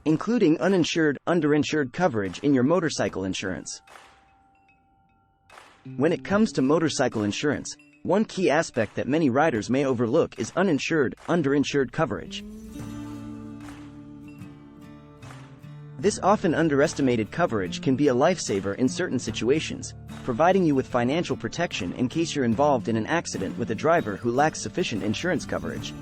including uninsured, underinsured coverage in your motorcycle insurance. When it comes to motorcycle insurance, one key aspect that many riders may overlook is uninsured, underinsured coverage. This often underestimated coverage can be a lifesaver in certain situations, providing you with financial protection in case you're involved in an accident with a driver who lacks sufficient insurance coverage.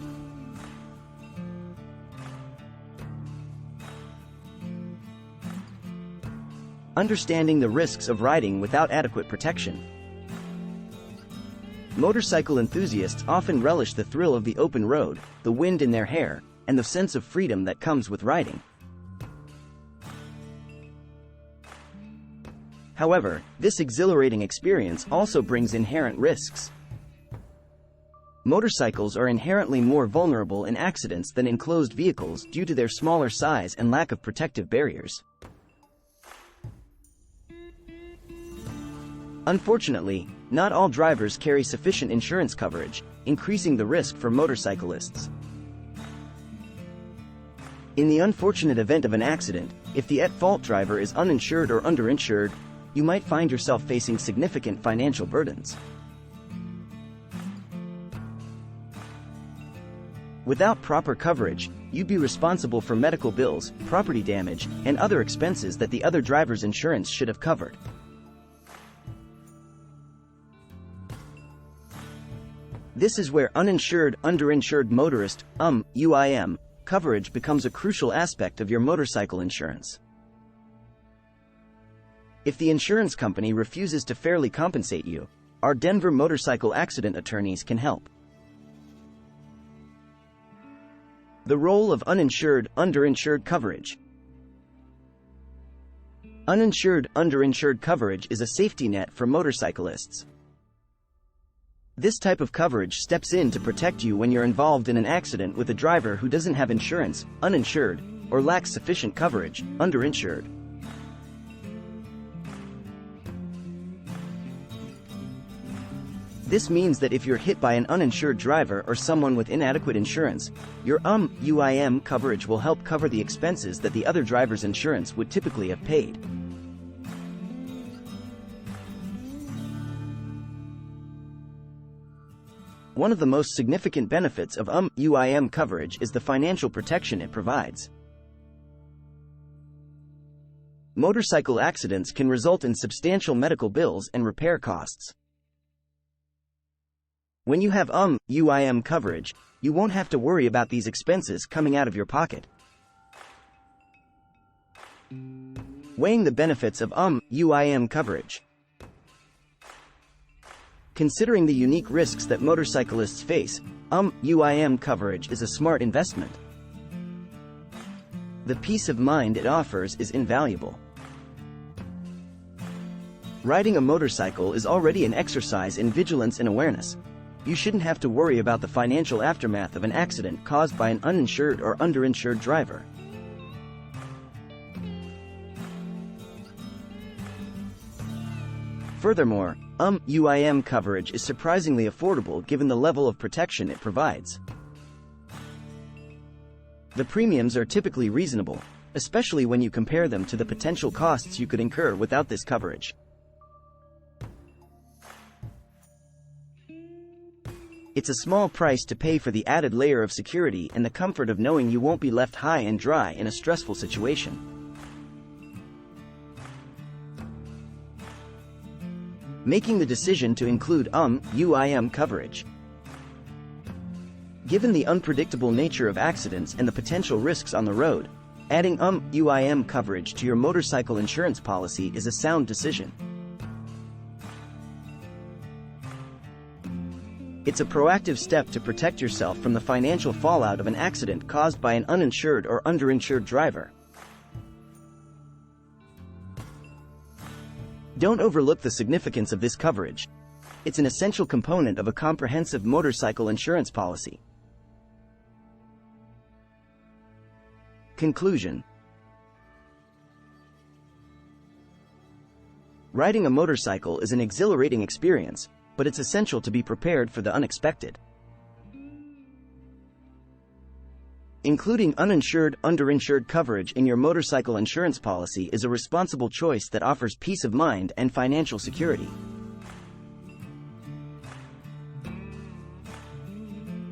Understanding the risks of riding without adequate protection. Motorcycle enthusiasts often relish the thrill of the open road, the wind in their hair, and the sense of freedom that comes with riding. However, this exhilarating experience also brings inherent risks. Motorcycles are inherently more vulnerable in accidents than enclosed vehicles due to their smaller size and lack of protective barriers. Unfortunately, not all drivers carry sufficient insurance coverage, increasing the risk for motorcyclists. In the unfortunate event of an accident, if the at-fault driver is uninsured or underinsured, you might find yourself facing significant financial burdens. Without proper coverage, you'd be responsible for medical bills, property damage, and other expenses that the other driver's insurance should have covered. This is where uninsured, underinsured motorist, UIM, coverage becomes a crucial aspect of your motorcycle insurance. If the insurance company refuses to fairly compensate you, our Denver motorcycle accident attorneys can help. The role of uninsured, underinsured coverage. Uninsured, underinsured coverage is a safety net for motorcyclists. This type of coverage steps in to protect you when you're involved in an accident with a driver who doesn't have insurance, uninsured, or lacks sufficient coverage, underinsured. This means that if you're hit by an uninsured driver or someone with inadequate insurance, your UIM coverage will help cover the expenses that the other driver's insurance would typically have paid. One of the most significant benefits of UIM coverage is the financial protection it provides. Motorcycle accidents can result in substantial medical bills and repair costs. When you have UIM coverage, you won't have to worry about these expenses coming out of your pocket. Weighing the benefits of UIM coverage. Considering the unique risks that motorcyclists face, UIM coverage is a smart investment. The peace of mind it offers is invaluable. Riding a motorcycle is already an exercise in vigilance and awareness. You shouldn't have to worry about the financial aftermath of an accident caused by an uninsured or underinsured driver. Furthermore, UIM coverage is surprisingly affordable given the level of protection it provides. The premiums are typically reasonable, especially when you compare them to the potential costs you could incur without this coverage. It's a small price to pay for the added layer of security and the comfort of knowing you won't be left high and dry in a stressful situation. Making the decision to include UIM coverage. Given the unpredictable nature of accidents and the potential risks on the road, adding UIM coverage to your motorcycle insurance policy is a sound decision. It's a proactive step to protect yourself from the financial fallout of an accident caused by an uninsured or underinsured driver. Don't overlook the significance of this coverage. It's an essential component of a comprehensive motorcycle insurance policy. Conclusion. Riding a motorcycle is an exhilarating experience, but it's essential to be prepared for the unexpected. Including uninsured, underinsured coverage in your motorcycle insurance policy is a responsible choice that offers peace of mind and financial security.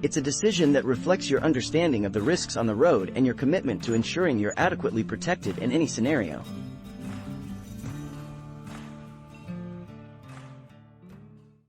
It's a decision that reflects your understanding of the risks on the road and your commitment to ensuring you're adequately protected in any scenario.